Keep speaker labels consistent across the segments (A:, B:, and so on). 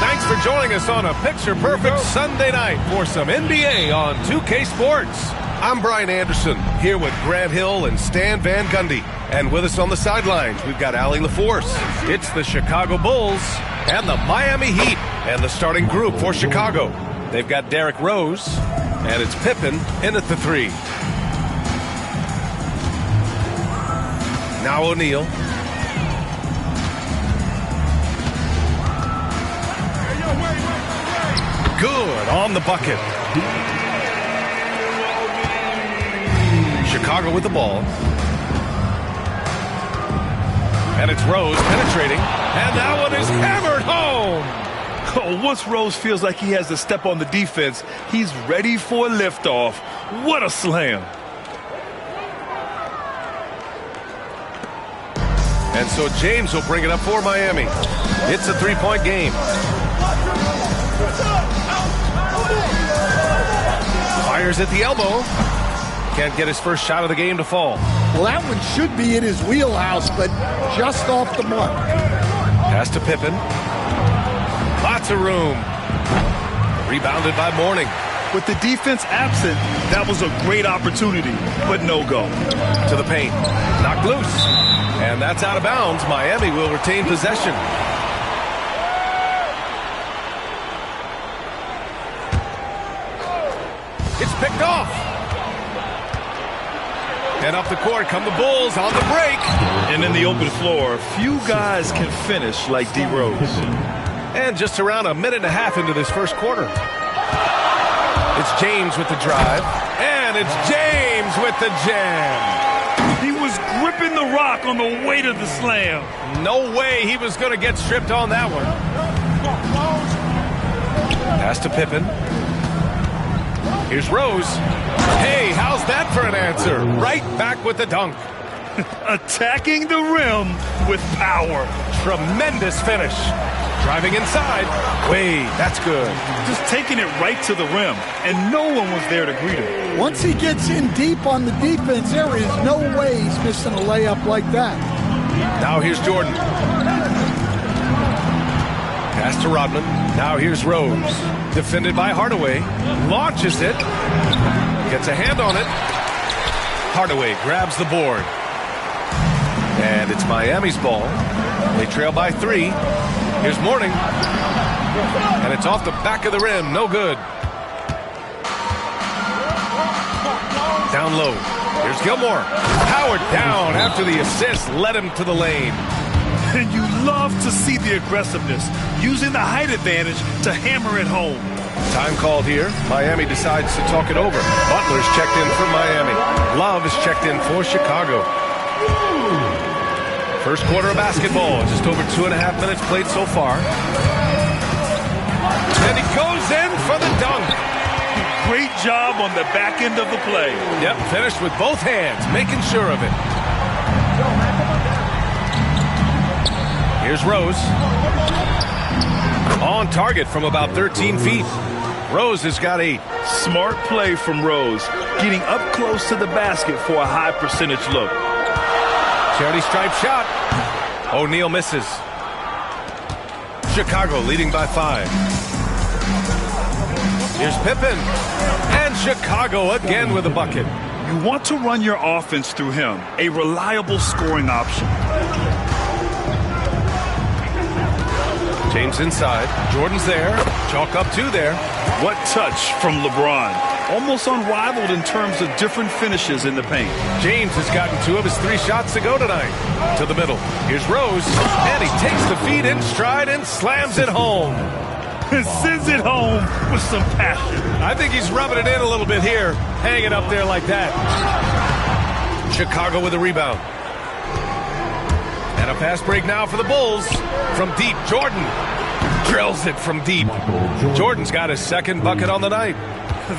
A: Thanks for joining us on a picture-perfect Sunday night for some NBA on 2K Sports. I'm Brian Anderson, here with Grant Hill and Stan Van Gundy. And with us on the sidelines, we've got Allie LaForce. It's the Chicago Bulls and the Miami Heat. And the starting group for Chicago. They've got Derrick Rose, and it's Pippen in at the 3. Now O'Neal. Good on the bucket. Chicago with the ball. And it's Rose penetrating. And that one is hammered home.
B: Oh, once Rose feels like he has to step on the defense, he's ready for a liftoff. What a slam.
A: And so James will bring it up for Miami. It's a 3-point game. Fires at the elbow. Can't get his first shot of the game to fall.
C: Well, that one should be in his wheelhouse, but just off the mark.
A: Pass to Pippen. Lots of room. Rebounded by Mourning.
B: With the defense absent, that was a great opportunity, but no go.
A: To the paint. Knocked loose. And that's out of bounds. Miami will retain possession. It's picked off. And up the court come the Bulls on the break.
B: And in the open floor, few guys can finish like D. Rose.
A: And just around a minute and a half into this first quarter. It's James with the drive. And it's James with the jam.
B: He was gripping the rock on the weight of the slam.
A: No way he was going to get stripped on that one. Pass to Pippen. Here's Rose. Hey, how's that for an answer? Right back with the dunk.
B: Attacking the rim with power.
A: Tremendous finish. Driving inside. Wait, that's good.
B: Just taking it right to the rim, and no one was there to greet him.
C: Once he gets in deep on the defense, there is no way he's missing a layup like that.
A: Now here's Jordan. Pass to Rodman. Now here's Rose. Defended by Hardaway. Launches it. Gets a hand on it. Hardaway grabs the board. And it's Miami's ball. They trail by 3. Here's Mourning. And it's off the back of the rim. No good. Down low. Here's Gilmore. Powered down after the assist led him to the lane.
B: And you love to see the aggressiveness, using the height advantage to hammer it home.
A: Time called here. Miami decides to talk it over. Butler's checked in for Miami. Love is checked in for Chicago. First quarter of basketball. Just over 2.5 minutes played so far. And he goes in for the dunk.
B: Great job on the back end of the play.
A: Yep, finished with both hands, making sure of it. Here's Rose. On target from about 13 feet. Rose has got 8.
B: Smart play from Rose, getting up close to the basket for a high percentage look.
A: Charity stripe shot. O'Neal misses. Chicago leading by 5. Here's Pippen. And Chicago again with a bucket.
B: You want to run your offense through him, a reliable scoring option.
A: James inside. Jordan's there. Chalk up 2 there.
B: What touch from LeBron. Almost unrivaled in terms of different finishes in the paint.
A: James has gotten 2 of his 3 shots to go tonight. To the middle. Here's Rose. And he takes the feed in stride and slams it home.
B: And sends it home with some passion.
A: I think he's rubbing it in a little bit here. Hang it up there like that. Chicago with a rebound. And a pass break now for the Bulls. From deep, Jordan drills it from deep. Jordan's got his second bucket on the night.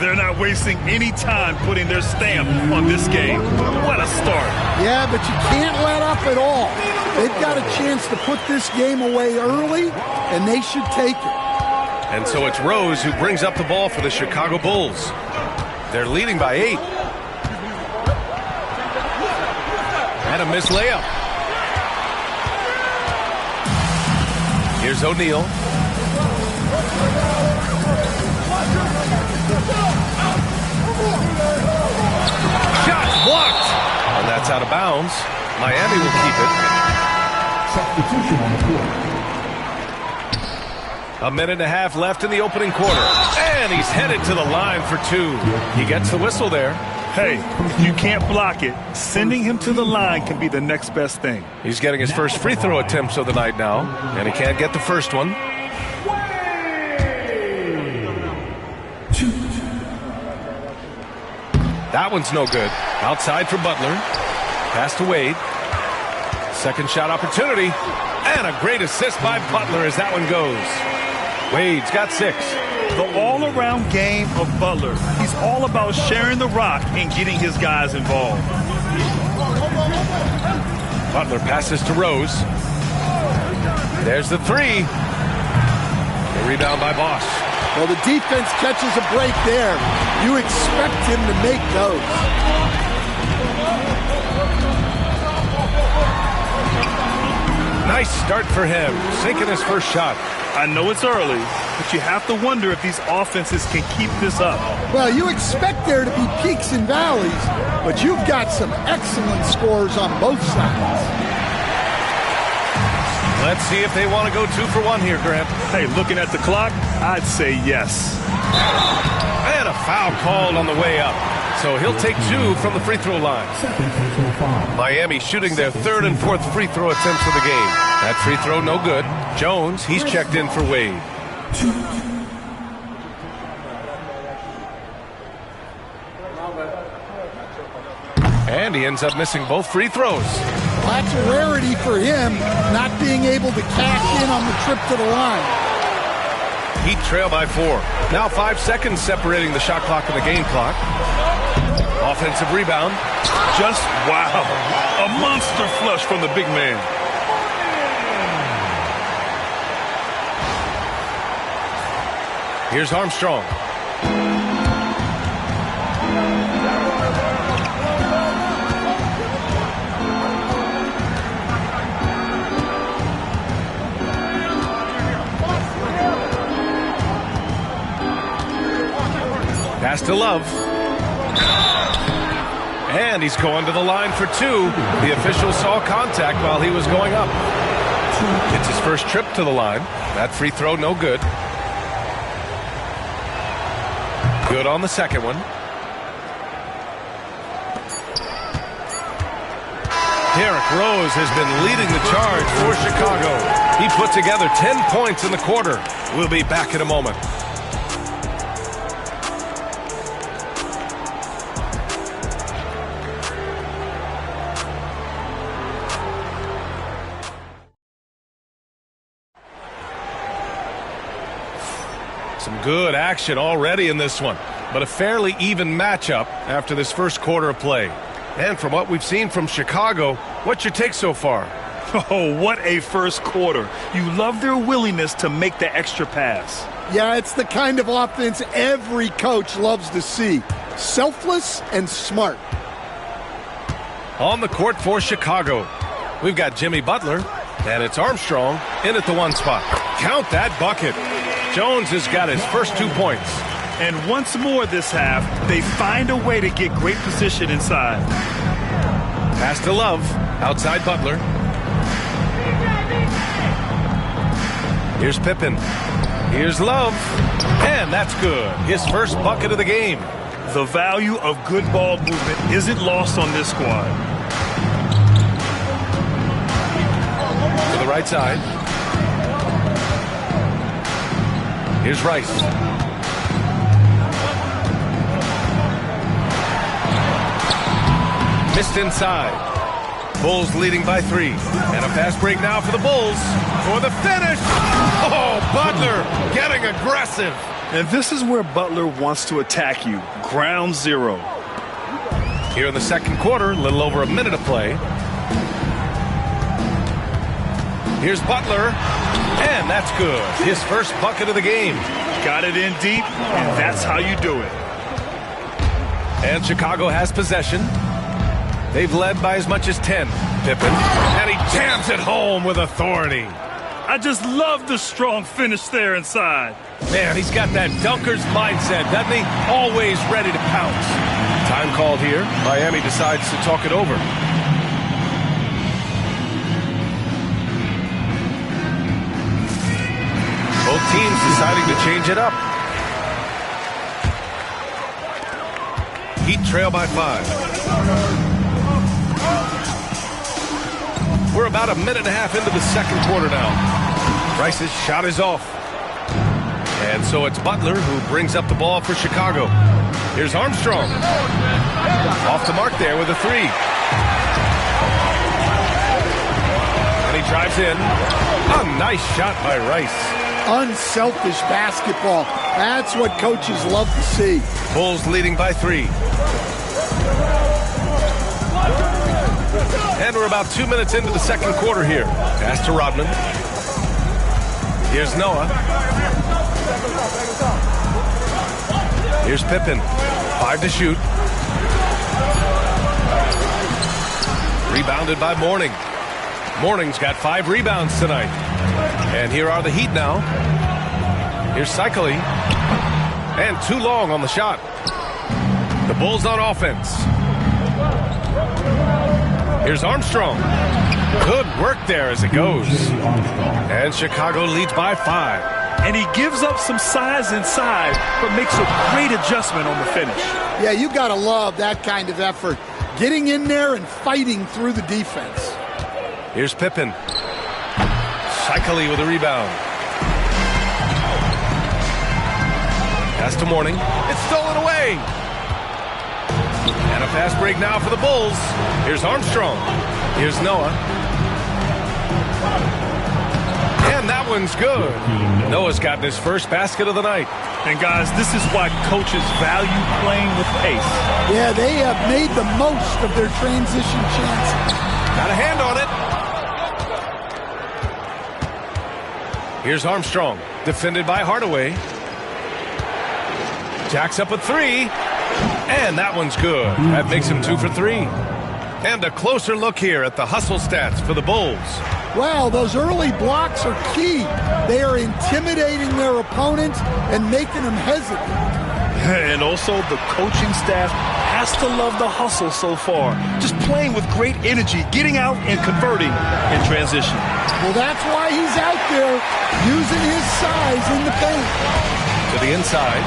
B: They're not wasting any time putting their stamp on this game. What a start.
C: Yeah, but you can't let up at all. They've got a chance to put this game away early, and they should take it.
A: And so it's Rose who brings up the ball for the Chicago Bulls. They're leading by 8. And a missed layup. Here's O'Neal. Jones. Miami will keep it.
D: Substitution on the court.
A: A minute and a half left in the opening quarter. And he's headed to the line for two. He gets the whistle there.
B: Hey, you can't block it. Sending him to the line can be the next best thing.
A: He's getting his first free throw attempts of the night now, and he can't get the first one. That one's no good. Outside for Butler. Pass to Wade. Second shot opportunity. And a great assist by Butler as that one goes. Wade's got 6.
B: The all-around game of Butler. He's all about sharing the rock and getting his guys involved.
A: Butler passes to Rose. There's the 3. The rebound by Bosch.
C: Well, the defense catches a break there. You expect him to make those.
A: Nice start for him, sinking his first shot.
B: I know it's early, but you have to wonder if these offenses can keep this up.
C: Well, you expect there to be peaks and valleys, but you've got some excellent scores on both sides.
A: Let's see if they want to go 2 for 1 here, Grant.
B: Hey, looking at the clock, I'd say yes.
A: And a foul called on the way up. So he'll take 2 from the free throw line. Miami shooting their 3rd and 4th free throw attempts of the game. That free throw no good. Jones, he's checked in for Wade. And he ends up missing both free throws.
C: That's a rarity for him, not being able to cash in on the trip to the line.
A: Heat trail by 4. Now 5 seconds separating the shot clock and the game clock. Offensive rebound.
B: Just wow. A monster flush from the big man.
A: Here's Armstrong. Pass to Love. And he's going to the line for 2. The official saw contact while he was going up. It's his first trip to the line. That free throw no good. Good on the second one. Derrick Rose has been leading the charge for Chicago. He put together 10 points in the quarter. We'll be back in a moment. Some good action already in this one, but a fairly even matchup after this first quarter of play. And from what we've seen from Chicago, what's your take so far?
B: Oh, what a first quarter. You love their willingness to make the extra pass.
C: Yeah, it's the kind of offense every coach loves to see. Selfless and smart.
A: On the court for Chicago, we've got Jimmy Butler, and it's Armstrong in at the 1 spot. Count that bucket. Jones has got his first 2 points.
B: And once more this half, they find a way to get great position inside.
A: Pass to Love, outside Butler. Here's Pippen. Here's Love. And that's good. His first bucket of the game.
B: The value of good ball movement isn't lost on this squad.
A: To the right side. Here's Rice. Missed inside. Bulls leading by 3. And a fast break now for the Bulls. For the finish. Oh, Butler getting aggressive.
B: And this is where Butler wants to attack you. Ground zero.
A: Here in the second quarter, a little over a minute of play. Here's Butler. And that's good. His first bucket of the game.
B: Got it in deep, and that's how you do it.
A: And Chicago has possession. They've led by as much as 10. Pippen. And he jams it home with authority.
B: I just love the strong finish there inside.
A: Man, he's got that dunker's mindset, doesn't he? Always ready to pounce. Time called here. Miami decides to talk it over. team's deciding to change it up. Heat trail by 5. We're about a minute and a half into the second quarter now. Rice's shot is off. And so it's Butler who brings up the ball for Chicago. Here's Armstrong. Off the mark there with a 3. And he drives in. A nice shot by Rice.
C: Unselfish basketball. That's what coaches love to see.
A: Bulls leading by 3. And we're about 2 minutes into the second quarter here. Pass to Rodman. Here's Noah. Here's Pippen. 5 to shoot. Rebounded by Mourning. Mourning's got 5 rebounds tonight. And here are the Heat now. Here's Cycli. And too long on the shot. The Bulls on offense. Here's Armstrong. Good work there as it goes. And Chicago leads by 5.
B: And he gives up some size inside, but makes a great adjustment on the finish.
C: Yeah, you got to love that kind of effort. Getting in there and fighting through the defense.
A: Here's Pippen. Cycli with a rebound. Pass to Mourning. It's stolen away. And a fast break now for the Bulls. Here's Armstrong. Here's Noah. And that one's good. Noah's gotten his first basket of the night.
B: And guys, this is why coaches value playing with pace.
C: Yeah, they have made the most of their transition chances.
A: Got a hand on it. Here's Armstrong, defended by Hardaway. Jacks up a 3. And that one's good. That makes him 2 for 3. And a closer look here at the hustle stats for the Bulls.
C: Well, those early blocks are key. They are intimidating their opponent and making them hesitant.
B: And also the coaching staff has to love the hustle so far. Just playing with great energy, getting out and converting in transition.
C: Well, that's why he's out there using his size in the paint.
A: To the inside.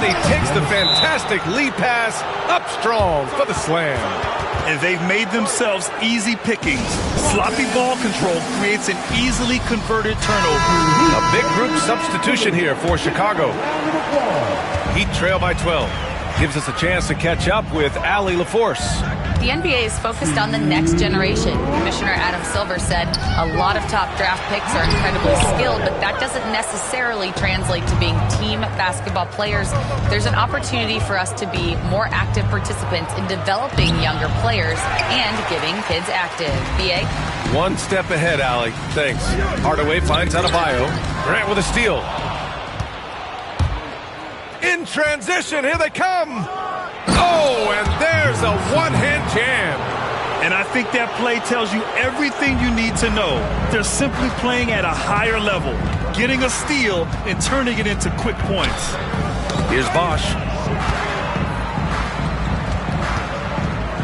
A: And he takes the fantastic lead pass up strong for the slam.
B: And they've made themselves easy pickings. Sloppy ball control creates an easily converted turnover.
A: A big group substitution here for Chicago. Heat trail by 12. Gives us a chance to catch up with Allie LaForce.
E: The NBA is focused on the next generation. Commissioner Adam Silver said a lot of top draft picks are incredibly skilled, but that doesn't necessarily translate to being team basketball players. There's an opportunity for us to be more active participants in developing younger players and getting kids active. BA?
A: One step ahead, Allie. Thanks. Hardaway finds Adebayo. Grant with a steal. In transition, here they come. Oh, and there's a one-hand jam.
B: And I think that play tells you everything you need to know. They're simply playing at a higher level, getting a steal and turning it into quick points.
A: Here's Bosch.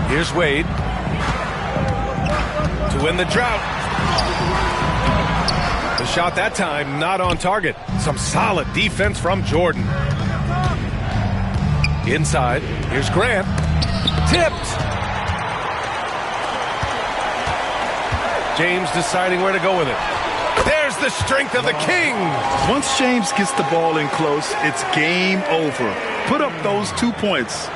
A: Here's Wade. To win the drought. The shot that time not on target. Some solid defense from Jordan. Inside, here's Grant. Tipped. James deciding where to go with it. There's the strength of the King.
B: Once James gets the ball in close, it's game over. Put up those 2 points.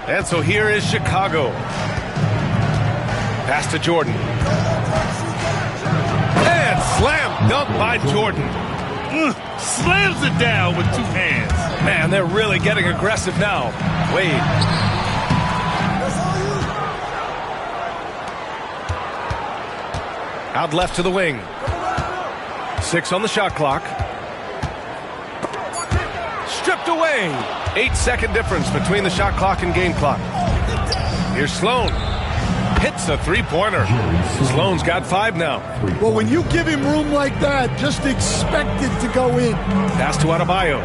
A: And so here is Chicago. Pass to Jordan. Slam dunk by Jordan.
B: Slams it down with 2 hands.
A: Man, they're really getting aggressive now. Wade. Out left to the wing. 6 on the shot clock. Stripped away. 8-second difference between the shot clock and game clock. Here's Sloan. hits a three-pointer. Sloan's got 5 now.
C: Well, when you give him room like that, just expect it to go in.
A: Pass to Adebayo.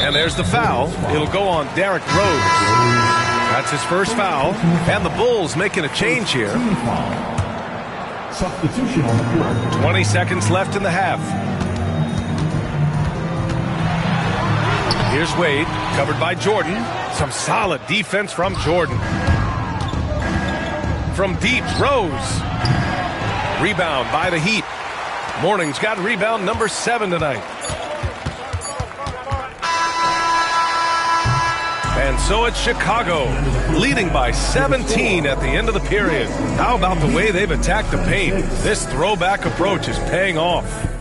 A: And there's the foul. It'll go on Derrick Rose. That's his first foul. And the Bulls making a change here.
D: Substitution on the court.
A: 20 seconds left in the half. Here's Wade, covered by Jordan. Some solid defense from Jordan. From deep, Rose. Rebound by the Heat. Morning's got rebound number 7 tonight. And so it's Chicago, leading by 17 at the end of the period. How about the way they've attacked the paint? This throwback approach is paying off.